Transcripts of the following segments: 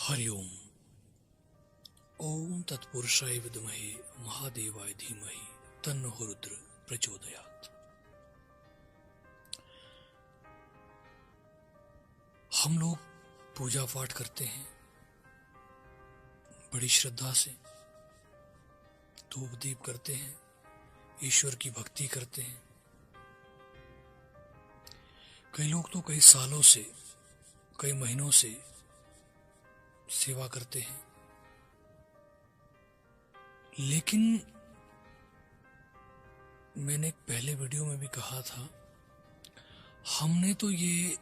हरिओम। ओम तत्पुरुषाय विद्महे महादेवाय धीमहि तन्नो रुद्र प्रचोदयात्। हम लोग पूजा पाठ करते हैं बड़ी श्रद्धा से, धूप दीप करते हैं, ईश्वर की भक्ति करते हैं। कई लोग तो कई सालों से, कई महीनों से सेवा करते हैं, लेकिन मैंने पहले वीडियो में भी कहा था, हमने तो ये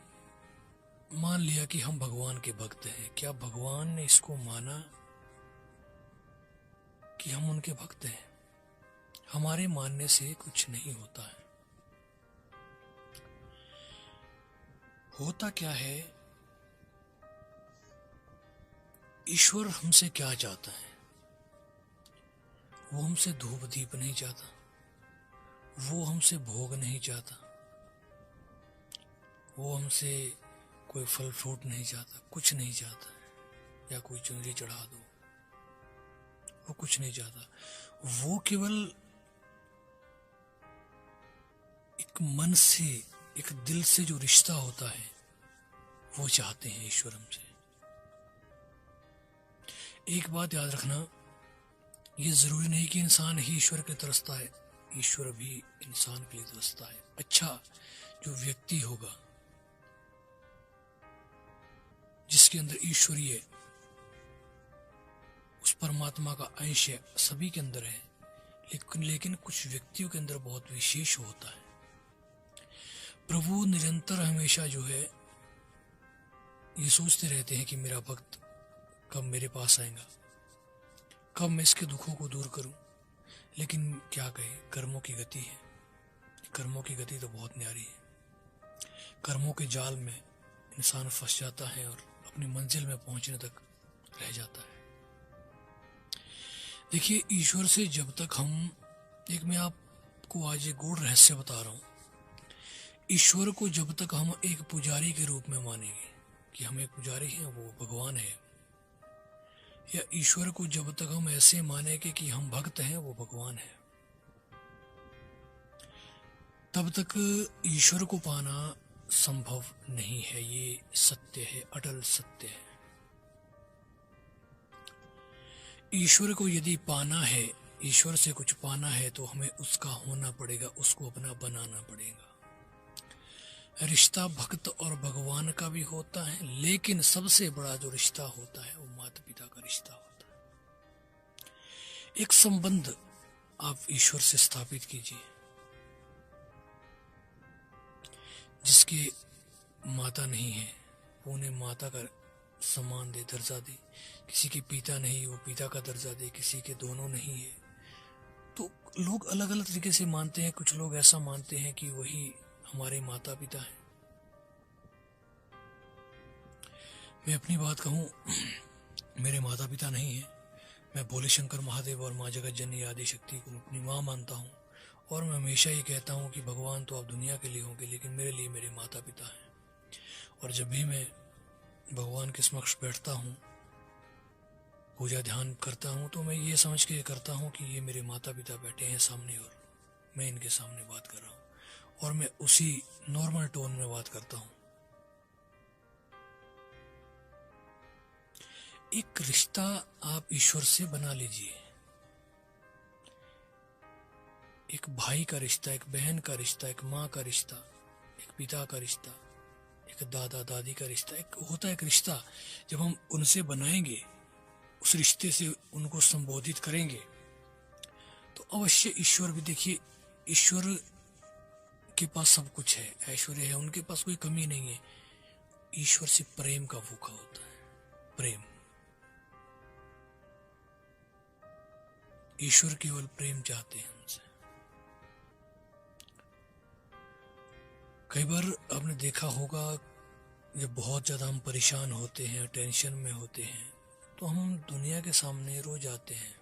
मान लिया कि हम भगवान के भक्त हैं। क्या भगवान ने इसको माना कि हम उनके भक्त हैं? हमारे मानने से कुछ नहीं होता है। होता क्या है, ईश्वर हमसे क्या चाहता है? वो हमसे धूप दीप नहीं चाहता, वो हमसे भोग नहीं चाहता, वो हमसे कोई फल फ्रूट नहीं चाहता, कुछ नहीं चाहता है। या कोई चुनरी चढ़ा दो, वो कुछ नहीं चाहता। वो केवल एक मन से, एक दिल से जो रिश्ता होता है वो चाहते हैं ईश्वर हमसे। एक बात याद रखना, ये जरूरी नहीं कि इंसान ही ईश्वर के तरसता है, ईश्वर भी इंसान के लिए तरसता है। अच्छा, जो व्यक्ति होगा जिसके अंदर ईश्वरीय, उस परमात्मा का अंश है, सभी के अंदर है, लेकिन कुछ व्यक्तियों के अंदर बहुत विशेष होता है। प्रभु निरंतर हमेशा जो है ये सोचते रहते हैं कि मेरा भक्त कब मेरे पास आएगा, कब मैं इसके दुखों को दूर करूं। लेकिन क्या कहे, कर्मों की गति है। कर्मों की गति तो बहुत न्यारी है। कर्मों के जाल में इंसान फंस जाता है और अपनी मंजिल में पहुंचने तक रह जाता है। देखिए, ईश्वर से जब तक हम, एक मैं आपको आज एक गूढ़ रहस्य बता रहा हूं, ईश्वर को जब तक हम एक पुजारी के रूप में मानेंगे कि हम एक पुजारी हैं, वो भगवान है, या ईश्वर को जब तक हम ऐसे मानेंगे कि हम भक्त हैं, वो भगवान है, तब तक ईश्वर को पाना संभव नहीं है। ये सत्य है, अटल सत्य है। ईश्वर को यदि पाना है, ईश्वर से कुछ पाना है, तो हमें उसका होना पड़ेगा, उसको अपना बनाना पड़ेगा। रिश्ता भक्त और भगवान का भी होता है, लेकिन सबसे बड़ा जो रिश्ता होता है वो माता पिता का रिश्ता होता है। एक संबंध आप ईश्वर से स्थापित कीजिए। जिसके माता नहीं है वो उन्हें माता का सम्मान दे, दर्जा दे। किसी के पिता नहीं, वो पिता का दर्जा दे। किसी के दोनों नहीं है तो लोग अलग अलग तरीके से मानते हैं। कुछ लोग ऐसा मानते हैं कि वही हमारे माता पिता हैं। मैं अपनी बात कहूं, मेरे माता पिता नहीं है। मैं भोले शंकर महादेव और माँ जगत जननी आदि शक्ति को अपनी माँ मानता हूँ, और मैं हमेशा ये कहता हूँ कि भगवान तो आप दुनिया के लिए होंगे, लेकिन मेरे लिए मेरे माता पिता हैं। और जब भी मैं भगवान के समक्ष बैठता हूँ, पूजा ध्यान करता हूँ, तो मैं ये समझ के करता हूँ कि ये मेरे माता पिता बैठे हैं सामने और मैं इनके सामने बात कर रहा हूँ, और मैं उसी नॉर्मल टोन में बात करता हूँ। एक रिश्ता आप ईश्वर से बना लीजिए। एक भाई का रिश्ता, एक बहन का रिश्ता, एक माँ का रिश्ता, एक पिता का रिश्ता, एक दादा दादी का रिश्ता, एक होता है एक रिश्ता। जब हम उनसे बनाएंगे, उस रिश्ते से उनको संबोधित करेंगे, तो अवश्य ईश्वर भी, देखिए ईश्वर के पास सब कुछ है, ऐश्वर्य है, उनके पास कोई कमी नहीं है। ईश्वर से प्रेम का भूखा होता है, प्रेम। ईश्वर केवल प्रेम चाहते हैं हमसे। कई बार आपने देखा होगा, जब बहुत ज्यादा हम परेशान होते हैं, टेंशन में होते हैं, तो हम दुनिया के सामने रो जाते हैं।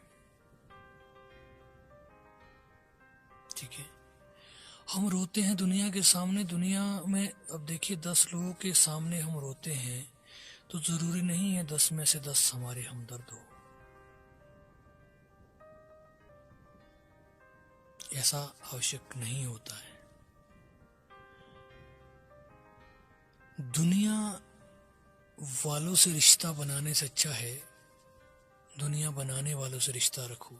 ठीक है, हम रोते हैं दुनिया के सामने। दुनिया में अब देखिए 10 लोगों के सामने हम रोते हैं, तो जरूरी नहीं है 10 में से 10 हमारे हमदर्द हो। ऐसा आवश्यक नहीं होता है। दुनिया वालों से रिश्ता बनाने से अच्छा है दुनिया बनाने वालों से रिश्ता रखो।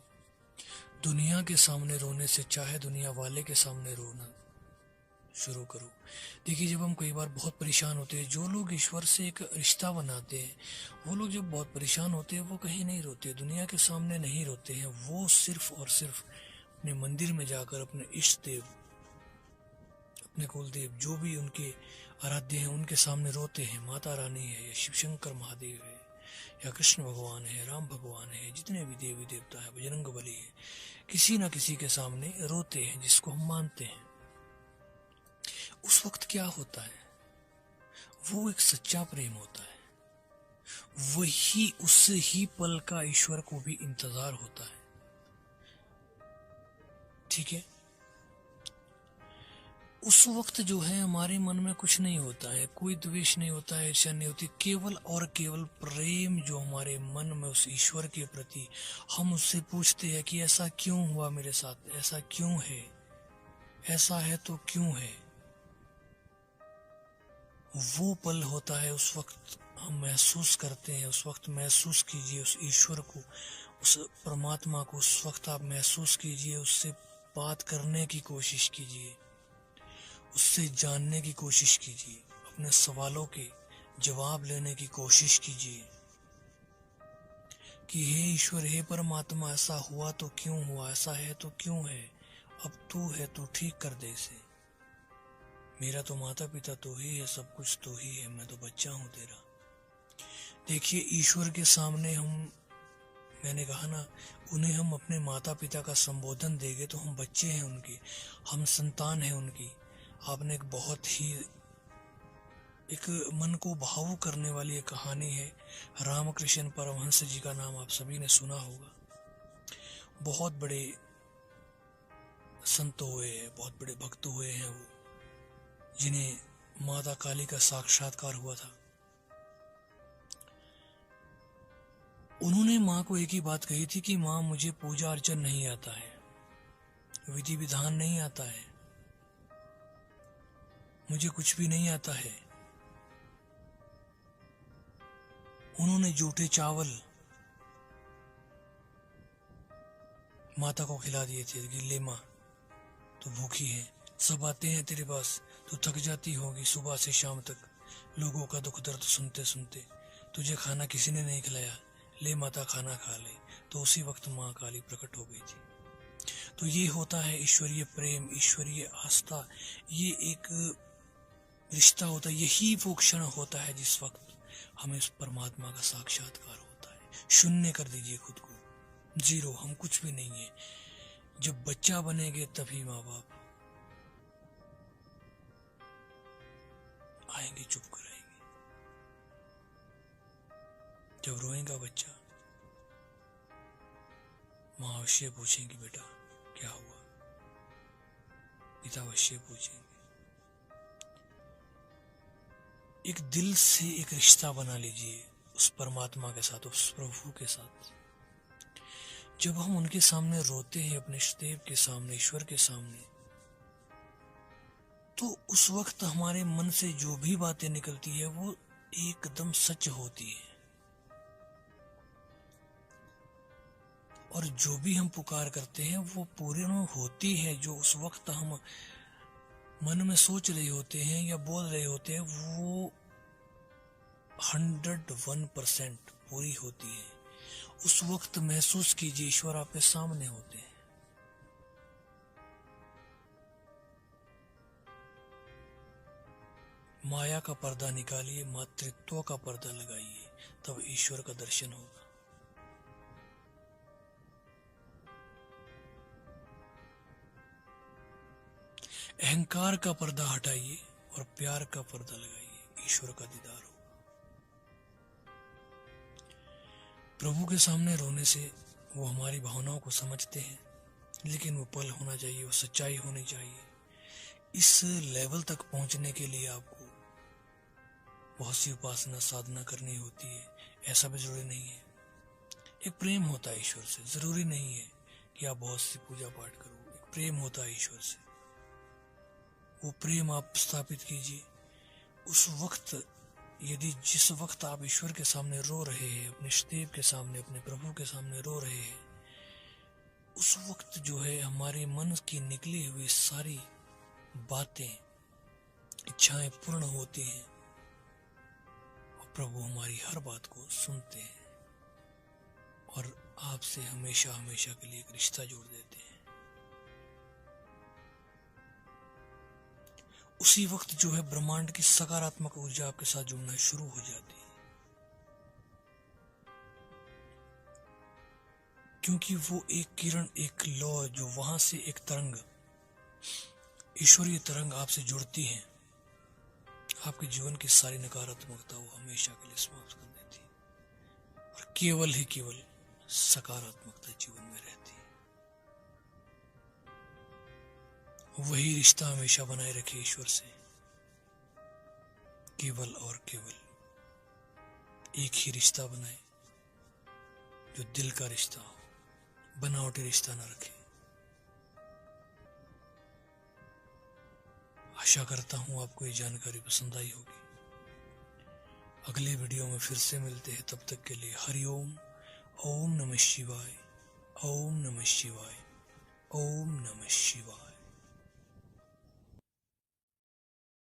दुनिया के सामने रोने से अच्छा है दुनिया वाले के सामने रोना शुरू करो। देखिए, जब हम कई बार बहुत परेशान होते हैं, जो लोग ईश्वर से एक रिश्ता बनाते हैं, वो लोग जब बहुत परेशान होते हैं वो कहीं नहीं रोते, दुनिया के सामने नहीं रोते हैं। वो सिर्फ और सिर्फ अपने मंदिर में जाकर अपने इष्ट देव, अपने कुल देव, जो भी उनके आराध्य हैं, उनके सामने रोते हैं। माता रानी है या शिव शंकर महादेव है या कृष्ण भगवान है, राम भगवान है, जितने भी देवी देवता है, बजरंग बली है, किसी ना किसी के सामने रोते हैं जिसको हम मानते हैं। उस वक्त क्या होता है, वो एक सच्चा प्रेम होता है। वही उस ही पल का ईश्वर को भी इंतजार होता है। ठीक है, उस वक्त जो है हमारे मन में कुछ नहीं होता है, कोई द्वेष नहीं होता है, ईर्ष्या नहीं होती, केवल और केवल प्रेम जो हमारे मन में उस ईश्वर के प्रति। हम उससे पूछते हैं कि ऐसा क्यों हुआ मेरे साथ, ऐसा क्यों है, ऐसा है तो क्यों है। वो पल होता है, उस वक्त हम महसूस करते हैं। उस वक्त महसूस कीजिए उस ईश्वर को, उस परमात्मा को। उस वक्त आप महसूस कीजिए, उससे बात करने की कोशिश कीजिए, उससे जानने की कोशिश कीजिए, अपने सवालों के जवाब लेने की कोशिश कीजिए कि हे ईश्वर, हे परमात्मा, ऐसा हुआ तो क्यों हुआ, ऐसा है तो क्यों है, अब तू है, तू ठीक कर दे इसे। मेरा तो माता पिता तो ही है, सब कुछ तो ही है, मैं तो बच्चा हूं तेरा। देखिए, ईश्वर के सामने मैंने कहा ना, उन्हें हम अपने माता पिता का संबोधन देंगे तो हम बच्चे हैं उनके, हम संतान हैं उनकी। आपने एक बहुत ही एक मन को भावुक करने वाली एक कहानी है, रामकृष्ण परमहंस जी का नाम आप सभी ने सुना होगा। बहुत बड़े संत हुए हैं, बहुत बड़े भक्त हुए हैं वो, जिन्हें माता काली का साक्षात्कार हुआ था। उन्होंने माँ को एक ही बात कही थी कि माँ, मुझे पूजा अर्चन नहीं आता है, विधि विधान नहीं आता है, मुझे कुछ भी नहीं आता है। उन्होंने जूठे चावल माता को खिला दिए थे कि ले माँ, तो भूखी है, सब आते हैं तेरे पास, तो थक जाती होगी सुबह से शाम तक लोगों का दुख दर्द सुनते सुनते, तुझे खाना किसी ने नहीं खिलाया, ले माता खाना खा ले। तो उसी वक्त माँ काली प्रकट हो गई थी। तो ये होता है ईश्वरीय प्रेम, ईश्वरीय आस्था, ये एक रिश्ता होता है। यही वो क्षण होता है जिस वक्त हमें उस परमात्मा का साक्षात्कार होता है। शून्य कर दीजिए खुद को, जीरो, हम कुछ भी नहीं है। जब बच्चा बनेंगे तभी माँ बाप आएंगे, चुप कराएंगे। जब रोएगा बच्चा, माँ अवश्य पूछेंगी बेटा क्या हुआ, पिता अवश्य पूछेंगे। एक दिल से एक रिश्ता बना लीजिए उस परमात्मा के साथ, उस प्रभु के साथ। जब हम उनके सामने रोते हैं, अपने इष्टदेव के सामने, ईश्वर के सामने, तो उस वक्त हमारे मन से जो भी बातें निकलती है वो एकदम सच होती है। और जो भी हम पुकार करते हैं वो पूर्ण होती है। जो उस वक्त हम मन में सोच रहे होते हैं या बोल रहे होते हैं, वो 101% पूरी होती है। उस वक्त महसूस कीजिए ईश्वर आपके सामने होते हैं। माया का पर्दा निकालिए, मातृत्व का पर्दा लगाइए, तब ईश्वर का दर्शन होगा। अहंकार का पर्दा हटाइए और प्यार का पर्दा लगाइए, ईश्वर का दीदार होगा। प्रभु के सामने रोने से वो हमारी भावनाओं को समझते हैं, लेकिन वो पल होना चाहिए, वो सच्चाई होनी चाहिए। इस लेवल तक पहुंचने के लिए आपको बहुत सी उपासना साधना करनी होती है, ऐसा भी जरूरी नहीं है। एक प्रेम होता है ईश्वर से, जरूरी नहीं है कि आप बहुत सी पूजा पाठ करो। एक प्रेम होता है ईश्वर से, वो प्रेम आप स्थापित कीजिए। उस वक्त यदि जिस वक्त आप ईश्वर के सामने रो रहे हैं, अपने इष्टदेव के सामने, अपने प्रभु के सामने रो रहे हैं, उस वक्त जो है हमारे मन की निकली हुई सारी बातें, इच्छाएं पूर्ण होती हैं और प्रभु हमारी हर बात को सुनते हैं और आपसे हमेशा हमेशा के लिए एक रिश्ता जोड़ देते हैं। उसी वक्त जो है ब्रह्मांड की सकारात्मक ऊर्जा आपके साथ जुड़ना शुरू हो जाती है, क्योंकि वो एक किरण, एक लौ जो वहां से एक तरंग, ईश्वरीय तरंग आपसे जुड़ती है, आपके जीवन की सारी नकारात्मकता वो हमेशा के लिए समाप्त कर देती है और केवल ही केवल सकारात्मकता जीवन में रहती है। वही रिश्ता हमेशा बनाए रखे ईश्वर से, केवल और केवल एक ही रिश्ता बनाए जो दिल का रिश्ता हो, बनावटी रिश्ता ना रखे। आशा करता हूं आपको ये जानकारी पसंद आई होगी। अगले वीडियो में फिर से मिलते हैं, तब तक के लिए हरिओम। ओम नमः शिवाय, ओम नमः शिवाय, ओम नमः शिवाय।